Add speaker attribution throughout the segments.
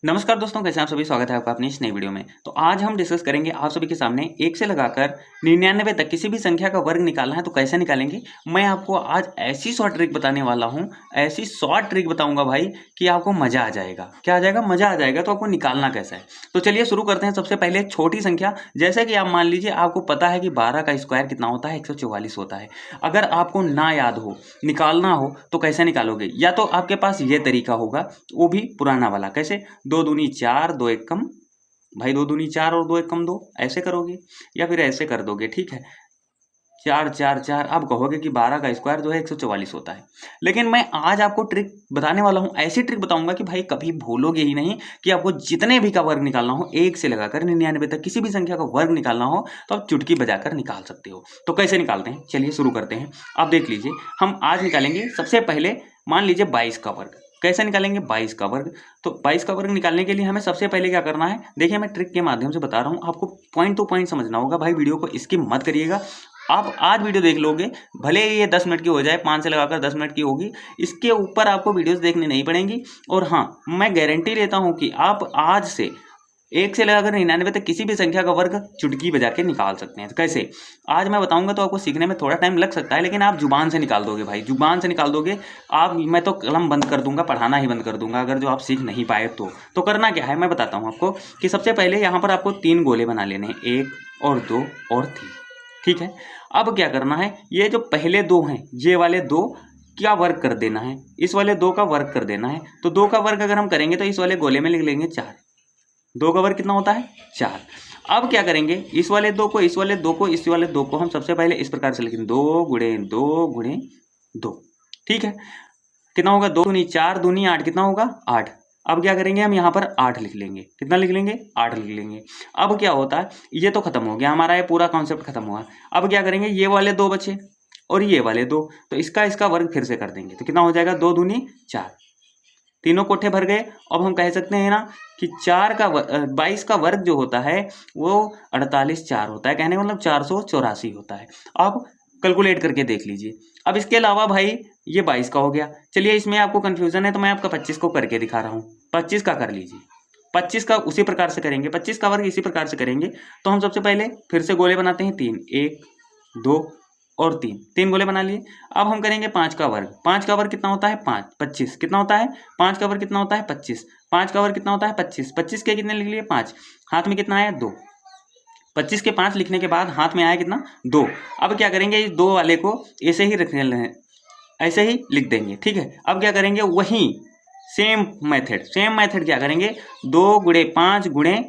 Speaker 1: नमस्कार दोस्तों, कैसे हैं आप सभी। स्वागत है आपका अपनी इस नई वीडियो में। तो आज हम डिस्कस करेंगे आप सभी के सामने 1 से लगाकर 99 तक किसी भी संख्या का वर्ग निकालना है तो कैसे निकालेंगे। मैं आपको आज ऐसी शॉर्ट ट्रिक बताने वाला हूं, ऐसी शॉर्ट ट्रिक बताऊंगा भाई कि आपको मजा आ जाएगा। क्या आ जाएगा? मजा आ जाएगा। तो आपको निकालना कैसा है तो चलिए शुरू करते हैं। सबसे पहले एक छोटी संख्या, जैसे कि आप मान लीजिए आपको पता है कि 12 का स्क्वायर कितना होता है, 144 होता है। अगर आपको ना याद हो, निकालना हो तो कैसे निकालोगे? या तो आपके पास ये तरीका होगा, वो भी पुराना वाला। कैसे? 2 दूनी 4, 2 एक कम। भाई 2 दूनी 4 और 2 एक कम 2, ऐसे करोगे या फिर ऐसे कर दोगे। ठीक है, 4 4 4। आप कहोगे कि 12 का स्क्वायर जो है 144 होता है। लेकिन मैं आज आपको ट्रिक बताने वाला हूं, ऐसी ट्रिक बताऊंगा कि भाई कभी भूलोगे ही नहीं कि आपको जितने भी का वर्ग निकालना हो, 1 से लगाकर 99 तक किसी भी संख्या का वर्ग निकालना हो तो आप चुटकी बजाकर निकाल सकते हो। तो कैसे निकालते हैं, चलिए शुरू करते हैं। आप देख लीजिए, हम आज निकालेंगे सबसे पहले, मान लीजिए 22 का वर्ग। कैसे निकालेंगे 22 का वर्ग? तो 22 का वर्ग निकालने के लिए हमें सबसे पहले क्या करना है, देखिए मैं ट्रिक के माध्यम से बता रहा हूं, आपको पॉइंट टू पॉइंट समझना होगा। भाई वीडियो को स्किप मत करिएगा। आप आज वीडियो देख लोगे, भले ही ये 10 मिनट की हो जाए, 5 से लगाकर 10 मिनट की होगी, इसके ऊपर आपको वीडियोस देखनी नहीं पड़ेंगी। और हाँ, मैं गारंटी लेता हूं कि आप आज से 1 से लगाकर 99 तक किसी भी संख्या का वर्ग चुटकी बजा के निकाल सकते हैं। तो कैसे, आज मैं बताऊंगा। तो आपको सीखने में थोड़ा टाइम लग सकता है, लेकिन आप जुबान से निकाल दोगे भाई, जुबान से निकाल दोगे आप। मैं तो कलम बंद कर दूंगा, पढ़ाना ही बंद कर दूंगा अगर जो आप सीख नहीं पाए तो करना क्या है मैं बताता हूँ आपको कि सबसे पहले यहाँ पर आपको 3 गोले बना लेने हैं, 1 और 2 और 3। ठीक है, अब क्या करना है, ये जो पहले दो हैं, ये वाले दो क्या वर्ग कर देना है, इस वाले 2 का वर्ग कर देना है। तो 2 का वर्ग अगर हम करेंगे तो इस वाले गोले में लिख लेंगे 4। 2 का वर्ग कितना होता है? 4। अब क्या करेंगे, इस वाले 2 को, इस वाले 2 को, इस वाले 2 को हम सबसे पहले इस प्रकार से लिखेंगे, 2 गुणे 2 गुणे 2। ठीक है, कितना होगा? 2 दूनी 4, दूनी 8, कितना होगा? 8। अब क्या करेंगे, हम यहाँ पर 8 लिख लेंगे। कितना लिख लेंगे? 8 लिख लेंगे। अब क्या होता है, ये तो खत्म हो गया हमारा, ये पूरा कॉन्सेप्ट खत्म हुआ। अब क्या करेंगे, ये वाले 2 बचे और ये वाले 2, तो इसका वर्ग फिर से कर देंगे। तो कितना हो जाएगा? 2 दूनी 4, तीनों कोठे भर गए। अब हम कह सकते हैं ना कि 22 का वर्ग जो होता है वो 48 4 होता है, कहने का मतलब 484 होता है। आप कैलकुलेट करके देख लीजिए। अब इसके अलावा भाई ये 22 का हो गया। चलिए, इसमें आपको कंफ्यूजन है तो मैं आपका 25 को करके दिखा रहा हूँ। 25 का कर लीजिए। 25 का उसी प्रकार से करेंगे, 25 का वर्ग इसी प्रकार से करेंगे। तो हम सबसे पहले फिर से गोले बनाते हैं, 3, 1 2 और 3, 3 गोले बना लिए। अब हम करेंगे 5 का वर्ग। 5 का वर्ग कितना होता है? 5, 25 कितना होता है? 5 का वर्ग कितना होता है? 25। 5 का वर्ग कितना होता है? 25। 25 के कितने लिख लिए? 5। हाथ में कितना आया? 2। 25 के 5 लिखने के बाद हाथ में आया कितना? 2। अब क्या करेंगे, इस 2 वाले को ऐसे ही रख लेना है, ऐसे ही लिख देंगे। ठीक है, अब क्या करेंगे, वही सेम मेथड क्या करेंगे, 2 गुणे 5 गुणे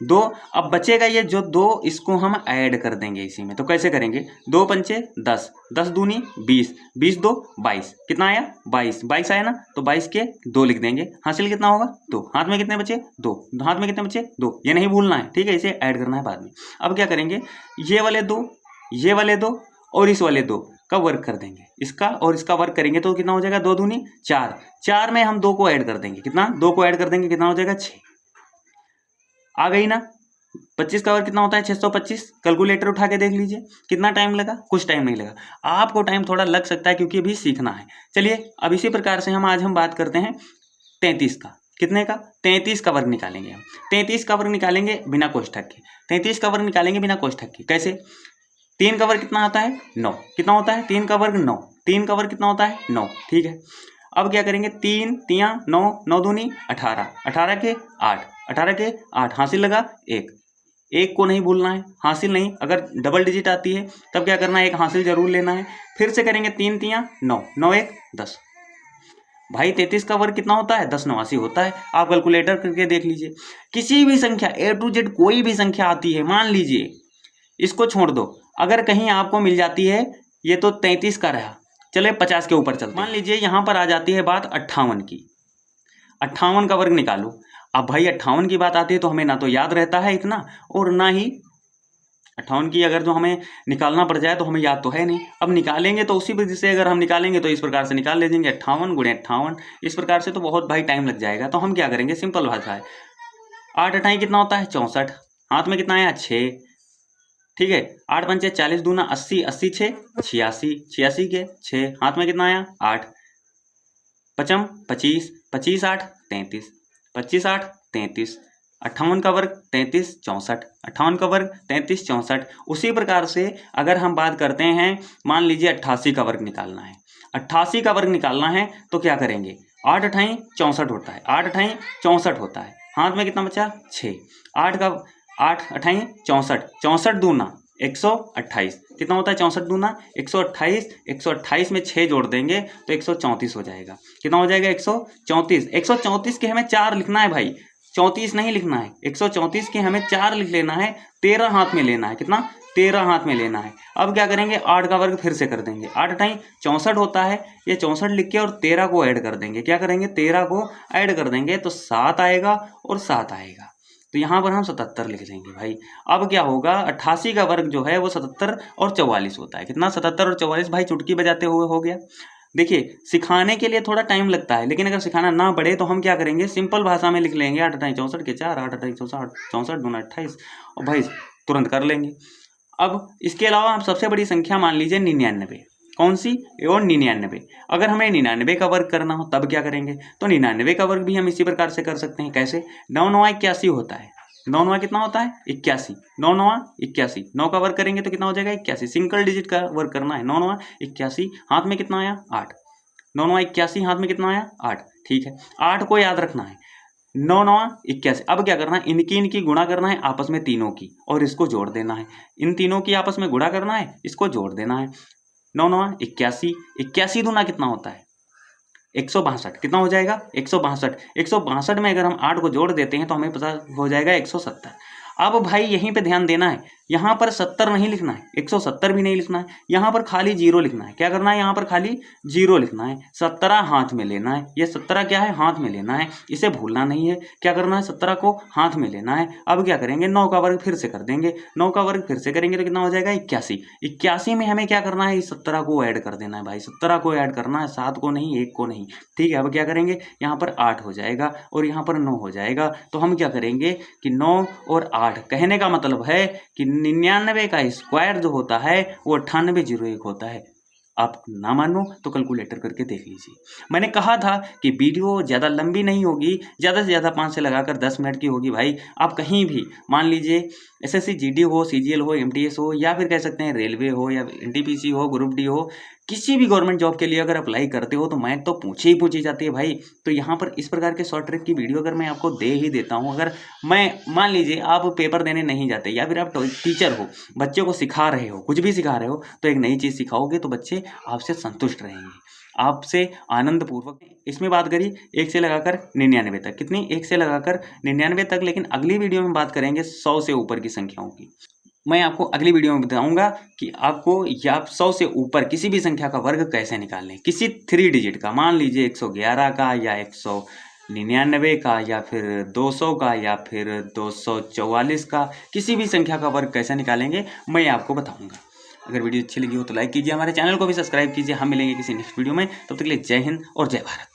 Speaker 1: 2। अब बचेगा ये जो 2, इसको हम ऐड कर देंगे इसी में। तो कैसे करेंगे, 2 पंचे 10, 10 दूनी 20, 20 दो 22, कितना आया? 22, 22 आया ना, तो 22 के 2 लिख देंगे। हासिल कितना होगा? 2। हाथ में कितने बचे? 2। हाथ में कितने बचे? 2। ये नहीं भूलना है, ठीक है, इसे ऐड करना है बाद में। अब क्या करेंगे, ये वाले 2, ये वाले 2 और इस वाले 2 का वर्ग कर देंगे। इसका और इसका वर्ग करेंगे तो कितना हो जाएगा? 2 दूनी 4, 4 में हम 2 को ऐड कर देंगे। कितना? 2 को ऐड कर देंगे, कितना हो जाएगा? 6। आ गई ना। 25 का वर्ग कितना होता है? 625। कैलकुलेटर उठा के देख लीजिए कितना टाइम लगा। कुछ टाइम नहीं लगा, आपको टाइम थोड़ा लग सकता है क्योंकि अभी सीखना है। चलिए, अब इसी प्रकार से आज हम बात करते हैं 33 का। कितने का? 33 का वर्ग निकालेंगे हम। 33 का वर्ग निकालेंगे बिना कोष्ठक के। 33 का वर्ग निकालेंगे बिना कोष्ठक के। कैसे? 3 का वर्ग कितना आता है? 9। कितना होता है? 3 का वर्ग 9। 3 का वर्ग कितना होता है? 9। ठीक है, अब क्या करेंगे, 3 तियां 9, 9 दूनी 18, 18 के 8, 18 के 8, हासिल लगा 1। एक को नहीं भूलना है, हासिल नहीं, अगर डबल डिजिट आती है तब क्या करना है, एक हासिल जरूर लेना है। फिर से करेंगे, 3 तियां 9, 9 1 10। भाई 33 का वर्ग कितना होता है? 10 89 होता है। आप कैलकुलेटर करके देख लीजिए। किसी भी संख्या A to Z कोई भी संख्या आती है, मान लीजिए इसको छोड़ दो, अगर कहीं आपको मिल जाती है, ये तो 33 का रहा, चले 50 के ऊपर चलते, मान लीजिए यहां पर आ जाती है बात 58 की। 58 का वर्ग निकालो। अब भाई 58 की बात आती है तो हमें ना तो याद रहता है इतना, और ना ही 58 की अगर जो हमें निकालना पड़ जाए तो हमें याद तो है नहीं। अब निकालेंगे तो उसी वजह से, अगर हम निकालेंगे तो इस प्रकार से निकाल ले जाएंगे, 58 गुणे 58। इस प्रकार से तो बहुत भाई टाइम लग जाएगा। तो हम क्या करेंगे, सिंपल भाषा है, 8 अठाई कितना होता है? 64। हाथ में कितना आया? 6। ठीक है, 8 पंचे 40 दूना 80, 80 6 86, 86 के 6, हाथ में कितना आया? 8। पचम 25, 25 8 33, 25 8 33, 58 का वर्ग 33 64, 58 का वर्ग 33 64। उसी प्रकार से अगर हम बात करते हैं, मान लीजिए 88 का वर्ग निकालना है, 88 का वर्ग निकालना है तो क्या करेंगे, 8 अठाई 64 होता है, 8 अठाई 64 होता है, हाथ में कितना बचा 6, 8 अठाई 64, 64 दूना 128, कितना होता है 64 दूना 128, 128 में 6 जोड़ देंगे तो 134 हो जाएगा। कितना हो जाएगा 134, 134 के हमें 4 लिखना है भाई, 34 नहीं लिखना है, 134 के हमें 4 लिख लेना है, 13 हाथ में लेना है, कितना 13 हाथ में लेना है। अब क्या करेंगे, 8 का वर्ग फिर से कर देंगे, 8 अठाई 64 होता है, ये 64 लिख के और 13 को ऐड कर देंगे, क्या करेंगे 13 को ऐड कर देंगे तो 7 आएगा और 7 आएगा, तो यहाँ पर हम 77 लिख देंगे भाई। अब क्या होगा, 88 का वर्ग जो है वो 77 और 44 होता है, कितना 77 और 44 भाई, चुटकी बजाते हुए हो गया। देखिए सिखाने के लिए थोड़ा टाइम लगता है, लेकिन अगर सिखाना ना पड़े तो हम क्या करेंगे, सिंपल भाषा में लिख लेंगे, 8 अठाई 64 के 4, 8 अठाई 64, 64 दूना 28 और भाई तुरंत कर लेंगे। अब इसके अलावा हम सबसे बड़ी संख्या मान लीजिए 99, कौन सी, और 99। अगर हमें 99 का वर्ग करना हो तब क्या करेंगे, तो 99 का वर्ग भी हम इसी प्रकार से कर सकते हैं, कैसे, 9 9 81 होता है, 9 9 कितना होता है 81, 9 9 81, 9 का वर्ग करेंगे तो कितना हो जाएगा 81, सिंगल डिजिट का वर्ग करना है, 9 9 81, हाथ में कितना आया 8, 9 9 81, हाथ में कितना आया 8, ठीक है, 8 को याद रखना है, 9 9 81। अब क्या करना है, इनकी गुणा करना है आपस में तीनों की और इसको जोड़ देना है, इन तीनों की आपस में गुणा करना है, इसको जोड़ देना है, 9 9 81, 81 दूना कितना होता है 162, कितना हो जाएगा 162, 162 में अगर हम 8 को जोड़ देते हैं तो हमें पता हो जाएगा 170। अब भाई यहीं पे ध्यान देना है, यहाँ पर 70 नहीं लिखना है, 170 भी नहीं लिखना है, यहाँ पर खाली 0 लिखना है, क्या करना है यहाँ पर खाली 0 लिखना है, 17 हाथ में लेना है, ये 17 क्या है हाथ में लेना है, इसे भूलना नहीं है, क्या करना है 17 को हाथ में लेना है। अब क्या करेंगे, 9 का वर्ग फिर से कर देंगे, 9 का वर्ग फिर से करेंगे तो कितना हो जाएगा 81, 81 में हमें क्या करना है, इस 17 को ऐड कर देना है भाई, 17 को ऐड करना है, 7 को नहीं 1 को नहीं, ठीक है। अब क्या करेंगे, यहाँ पर 8 हो जाएगा और यहाँ पर 9 हो जाएगा, तो हम क्या करेंगे कि 9 और 8, कहने का मतलब है कि 99 का स्क्वायर जो होता है वो 9801 होता है। आप ना मानो तो कैलकुलेटर करके देख लीजिए। मैंने कहा था कि वीडियो ज़्यादा लंबी नहीं होगी, ज़्यादा से ज़्यादा 5 से लगाकर 10 मिनट की होगी भाई। आप कहीं भी मान लीजिए एसएससी जीडी हो, सीजीएल हो, एमटीएस हो, या फिर कह सकते हैं रेलवे हो या एनटीपीसी हो, ग्रुप डी हो, किसी भी गवर्नमेंट जॉब के लिए अगर अप्लाई करते हो तो मैथ तो पूछी जाती है भाई। तो यहाँ पर इस प्रकार के शॉर्ट ट्रिक की वीडियो अगर मैं आपको दे ही देता हूँ, अगर मैं मान लीजिए आप पेपर देने नहीं जाते या फिर आप टीचर हो, बच्चे को सिखा रहे हो, कुछ भी सिखा रहे हो, तो एक नई चीज़ सिखाओगे तो बच्चे आपसे संतुष्ट रहेंगे, आपसे आनंदपूर्वक। इसमें बात करी 1 से लगाकर 99 तक, कितनी 1 से लगाकर 99 तक, लेकिन अगली वीडियो में बात करेंगे 100 से ऊपर की संख्याओं की। मैं आपको अगली वीडियो में बताऊंगा कि आपको या 100 से ऊपर किसी भी संख्या का वर्ग कैसे निकालें, किसी 3 डिजिट का, मान लीजिए 111 का या 199 का या फिर 200 का या फिर 244 का, किसी भी संख्या का वर्ग कैसे निकालेंगे मैं आपको बताऊंगा। अगर वीडियो अच्छी लगी हो तो लाइक कीजिए, हमारे चैनल को भी सब्सक्राइब कीजिए। हम मिलेंगे किसी नेक्स्ट वीडियो में, तब तक के लिए जय हिंद और जय भारत।